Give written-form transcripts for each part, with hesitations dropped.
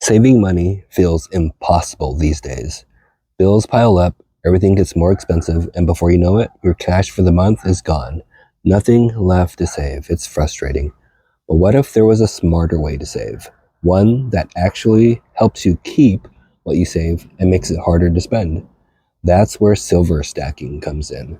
Saving money feels impossible these days. Bills pile up, everything gets more expensive, and before you know it, your cash for the month is gone. Nothing left to save. It's frustrating. But what if there was a smarter way to save? One that actually helps you keep what you save and makes it harder to spend. That's where silver stacking comes in.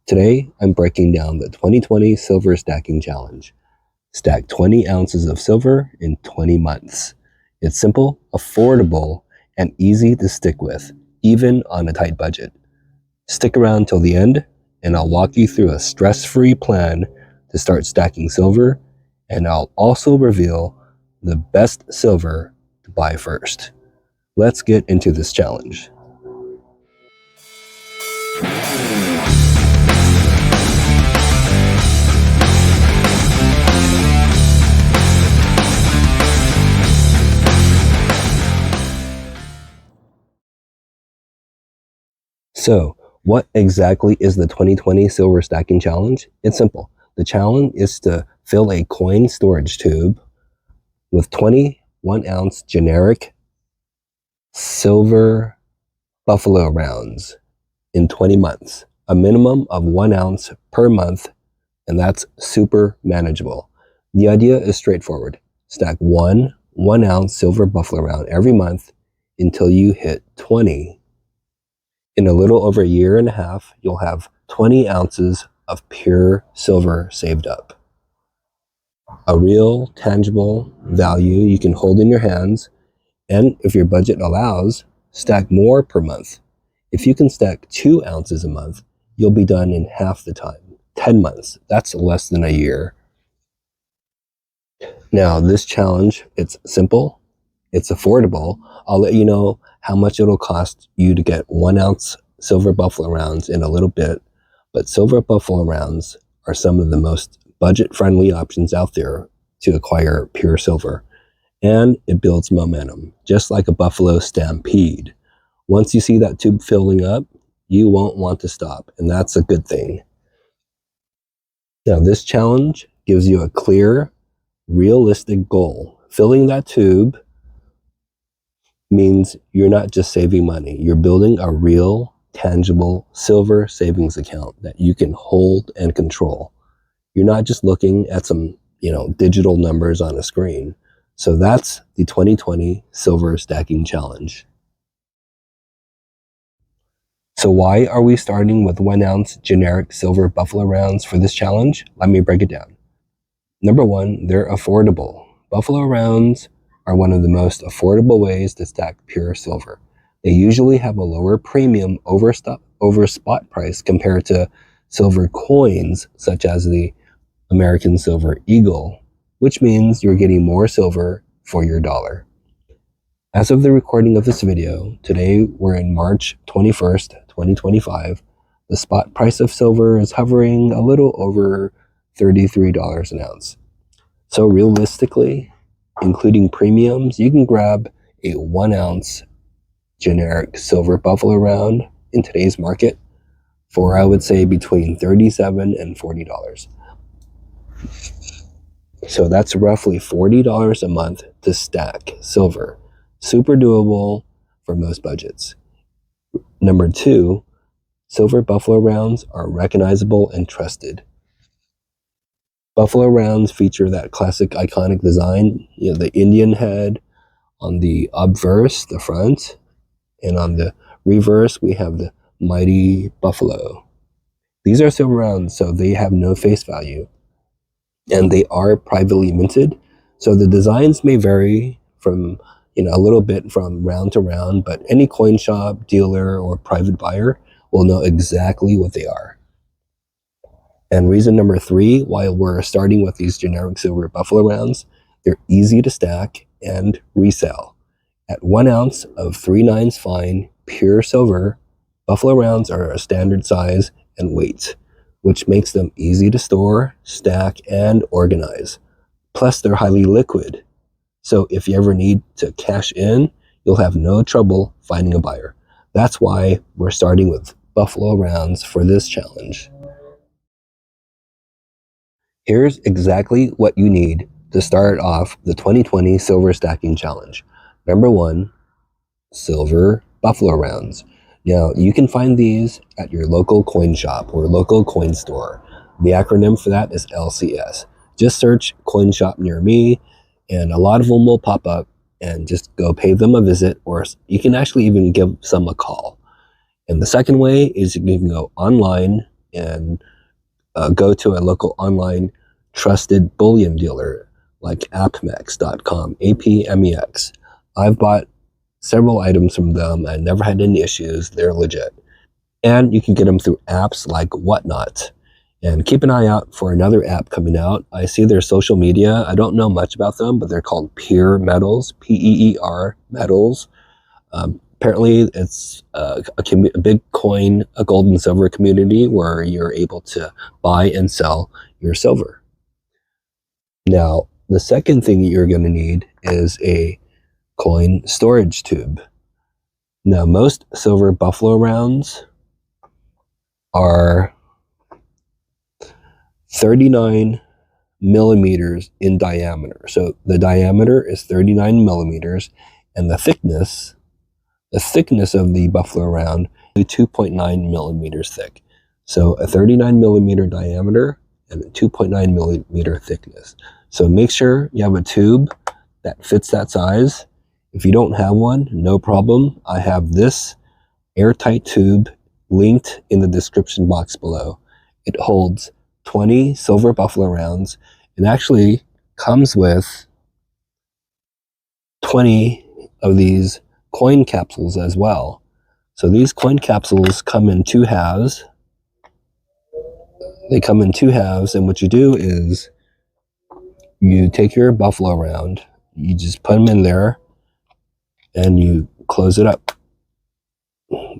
Today, I'm breaking down the 2020 Silver Stacking Challenge. Stack 20 ounces of silver in 20 months. It's simple, affordable, and easy to stick with, even on a tight budget. Stick around till the end, and I'll walk you through a stress-free plan to start stacking silver, and I'll also reveal the best silver to buy first. Let's get into this challenge. So, what exactly is the 2020 Silver Stacking Challenge? It's simple. The challenge is to fill a coin storage tube with 20 1-ounce generic silver buffalo rounds in 20 months, a minimum of 1 ounce per month, and that's super manageable. The idea is straightforward. Stack one 1-ounce silver buffalo round every month until you hit 20. In a little over a year and a half, you'll have 20 ounces of pure silver saved up. A real, tangible value you can hold in your hands, and if your budget allows, stack more per month. If you can stack 2 ounces a month, you'll be done in half the time. 10 months, that's less than a year. Now, this challenge, it's simple, it's affordable. I'll let you know how much it'll cost you to get 1 ounce silver buffalo rounds in a little bit, but silver buffalo rounds are some of the most budget-friendly options out there to acquire pure silver, and it builds momentum, just like a buffalo stampede. Once you see that tube filling up, you won't want to stop, and that's a good thing. Now, this challenge gives you a clear, realistic goal. Filling that tube means you're not just saving money, you're building a real, tangible silver savings account that you can hold and control. You're not just looking at some, digital numbers on a screen. So that's the 2020 Silver Stacking Challenge. So why are we starting with 1 ounce generic silver buffalo rounds for this challenge? Let me break it down. Number one, they're affordable. Buffalo rounds are one of the most affordable ways to stack pure silver. They usually have a lower premium over spot price compared to silver coins, such as the American Silver Eagle, which means you're getting more silver for your dollar. As of the recording of this video, today we're in March 21st, 2025. The spot price of silver is hovering a little over $33 an ounce. So realistically, including premiums, you can grab a 1 ounce generic silver buffalo round in today's market for, I would say, between $37 and $40. So that's roughly $40 a month to stack silver. Super doable for most budgets. Number two, silver buffalo rounds are recognizable and trusted. Buffalo rounds feature that classic iconic design, the Indian head on the obverse, the front, and on the reverse, we have the mighty buffalo. These are silver rounds, so they have no face value, and they are privately minted. So the designs may vary from, a little bit from round to round, but any coin shop, dealer, or private buyer will know exactly what they are. And reason number three, why we're starting with these generic silver buffalo rounds, they're easy to stack and resell. At 1 ounce of 3/9 fine, pure silver, buffalo rounds are a standard size and weight, which makes them easy to store, stack, and organize. Plus, they're highly liquid. So if you ever need to cash in, you'll have no trouble finding a buyer. That's why we're starting with buffalo rounds for this challenge. Here's exactly what you need to start off the 2020 Silver Stacking Challenge. Number one, silver buffalo rounds. Now, you can find these at your local coin shop or local coin store. The acronym for that is LCS. Just search coin shop near me, and a lot of them will pop up, and just go pay them a visit, or you can actually even give some a call. And the second way is you can go online and go to a local online trusted bullion dealer like apmex.com, APMEX. I've bought several items from them. I never had any issues. They're legit. And you can get them through apps like Whatnot. And keep an eye out for another app coming out. I see their social media. I don't know much about them, but they're called Peer Metals, Peer Metals. Apparently, it's a big coin, a gold and silver community where you're able to buy and sell your silver. Now, the second thing you're going to need is a coin storage tube. Now, most silver buffalo rounds are 39 millimeters in diameter. So the diameter is 39 millimeters, and the thickness of the buffalo round is 2.9 millimeters thick. So a 39 millimeter diameter and a 2.9 millimeter thickness. So make sure you have a tube that fits that size. If you don't have one, no problem. I have this airtight tube linked in the description box below. It holds 20 silver buffalo rounds and actually comes with 20 of these coin capsules as well. So these coin capsules come in two halves. They come in two halves, and what you do is you take your buffalo round, you just put them in there, and you close it up.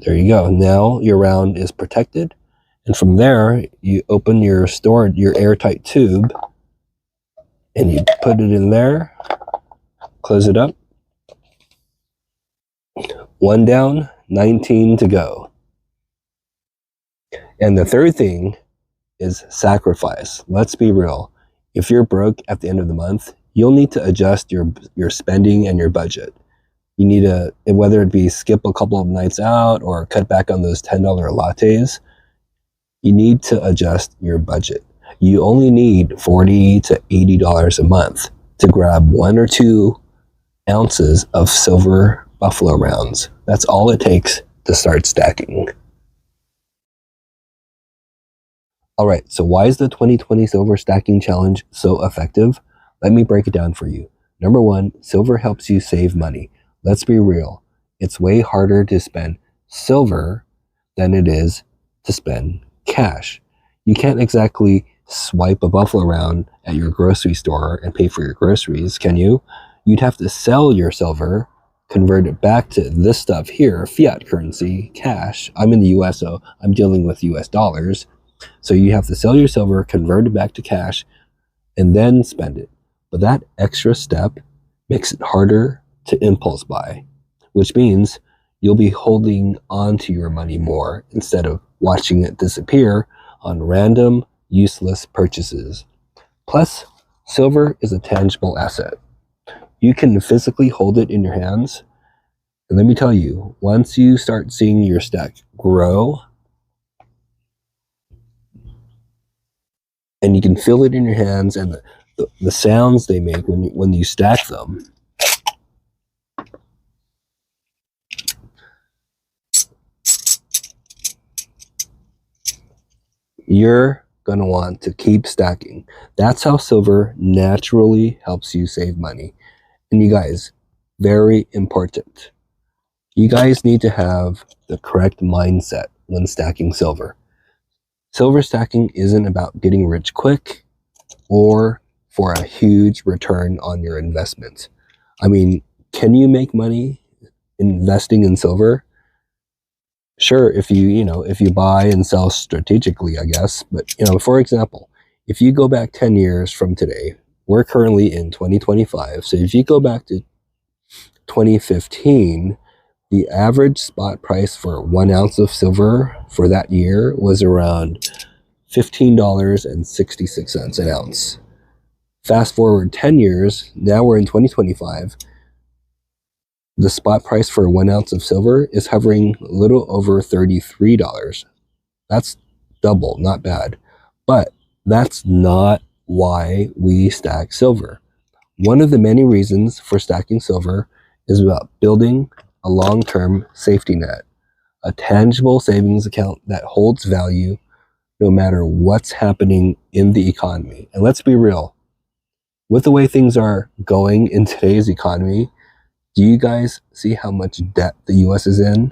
There you go. Now your round is protected, and from there you open your airtight tube, and you put it in there, close it up. One down, 19 to go. And the third thing is sacrifice. Let's be real. If you're broke at the end of the month, you'll need to adjust your spending and your budget. You need to, whether it be skip a couple of nights out or cut back on those $10 lattes, you need to adjust your budget. You only need $40 to $80 a month to grab 1 or 2 ounces of silver buffalo rounds. That's all it takes to start stacking. All right, so why is the 2020 Silver Stacking Challenge so effective? Let me break it down for you. Number one, silver helps you save money. Let's be real. It's way harder to spend silver than it is to spend cash. You can't exactly swipe a buffalo round at your grocery store and pay for your groceries, can you? You'd have to sell your silver, convert it back to this stuff here, fiat currency, cash. I'm in the US, so I'm dealing with US dollars. So you have to sell your silver, convert it back to cash, and then spend it. But that extra step makes it harder to impulse buy, which means you'll be holding on to your money more instead of watching it disappear on random, useless purchases. Plus, silver is a tangible asset. You can physically hold it in your hands. And let me tell you, once you start seeing your stack grow, and you can feel it in your hands, and the sounds they make when you stack them, you're going to want to keep stacking. That's how silver naturally helps you save money. And you guys, very important, you guys need to have the correct mindset when stacking silver. Silver stacking isn't about getting rich quick or for a huge return on your investment. I mean, can you make money investing in silver? Sure, if you buy and sell strategically, I guess. But, for example, if you go back 10 years from today, we're currently in 2025. So if you go back to 2015, the average spot price for 1 ounce of silver for that year was around $15.66 an ounce. Fast forward 10 years, now we're in 2025. The spot price for 1 ounce of silver is hovering a little over $33. That's double, not bad. But that's not why we stack silver. One of the many reasons for stacking silver is about building a long-term safety net, a tangible savings account that holds value no matter what's happening in the economy. And let's be real, with the way things are going in today's economy, do you guys see how much debt the US is in?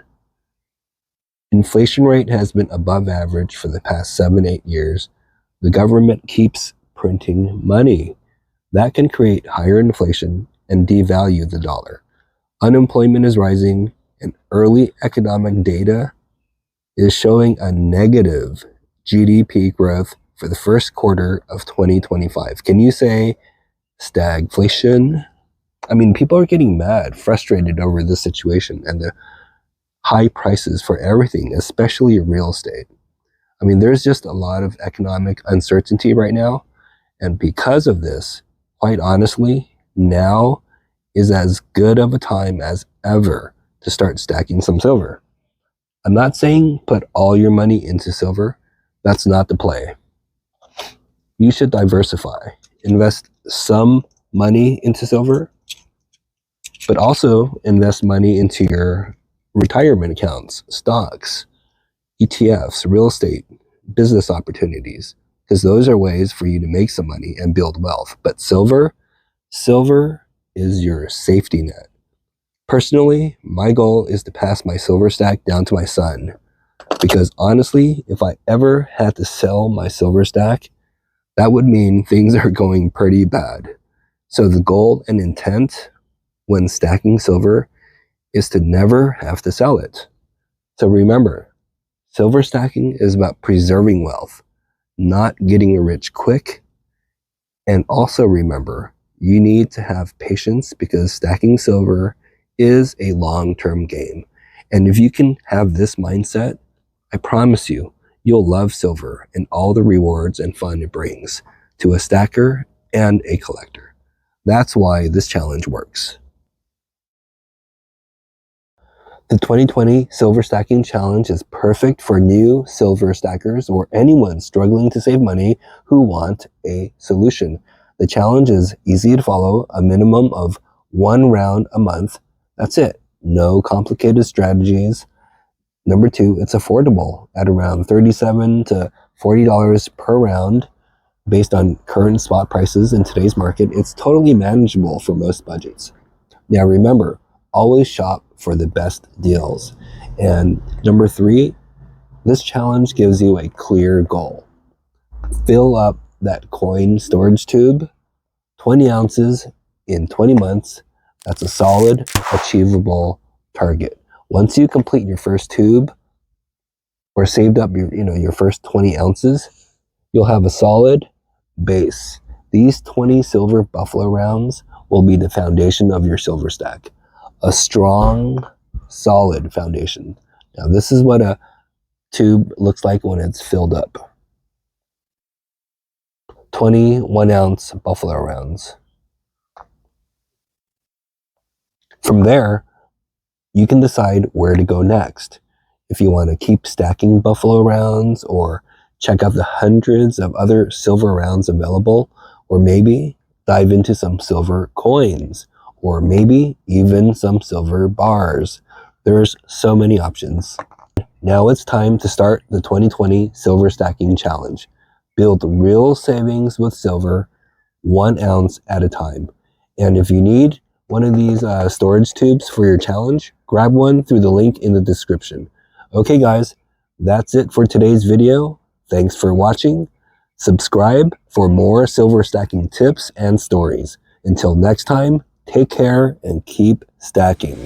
Inflation rate has been above average for the past 7-8 years. The government keeps printing money. That can create higher inflation and devalue the dollar. Unemployment is rising, and early economic data is showing a negative GDP growth for the first quarter of 2025. Can you say stagflation? I mean, people are getting mad, frustrated over this situation and the high prices for everything, especially real estate. I mean, there's just a lot of economic uncertainty right now. And because of this, quite honestly, now is as good of a time as ever to start stacking some silver. I'm not saying put all your money into silver. That's not the play. You should diversify. Invest some money into silver, but also invest money into your retirement accounts, stocks, ETFs, real estate, business opportunities, because those are ways for you to make some money and build wealth. But silver is your safety net. Personally, my goal is to pass my silver stack down to my son, because honestly, if I ever had to sell my silver stack, that would mean things are going pretty bad. So the goal and intent when stacking silver is to never have to sell it. So remember, silver stacking is about preserving wealth, not getting rich quick. And also remember, you need to have patience because stacking silver is a long-term game. And if you can have this mindset, I promise you, you'll love silver and all the rewards and fun it brings to a stacker and a collector. That's why this challenge works. The 2020 Silver Stacking Challenge is perfect for new silver stackers or anyone struggling to save money who want a solution. The challenge is easy to follow, a minimum of 1 round a month. That's it. No complicated strategies. Number 2, it's affordable at around $37 to $40 per round based on current spot prices in today's market. It's totally manageable for most budgets. Now remember, always shop for the best deals. And number 3, this challenge gives you a clear goal. Fill up that coin storage tube, 20 ounces in 20 months. That's a solid, achievable target. Once you complete your first tube or saved up your first 20 ounces, you'll have a solid base. These 20 silver buffalo rounds will be the foundation of your silver stack. A strong, solid foundation. Now, this is what a tube looks like when it's filled up. 21 ounce buffalo rounds. From there, you can decide where to go next. If you want to keep stacking buffalo rounds or check out the hundreds of other silver rounds available, or maybe dive into some silver coins, or maybe even some silver bars. There's so many options. Now it's time to start the 2020 Silver Stacking Challenge. Build real savings with silver, 1 ounce at a time. And if you need one of these storage tubes for your challenge, grab one through the link in the description. Okay guys, that's it for today's video. Thanks for watching. Subscribe for more silver stacking tips and stories. Until next time, take care and keep stacking.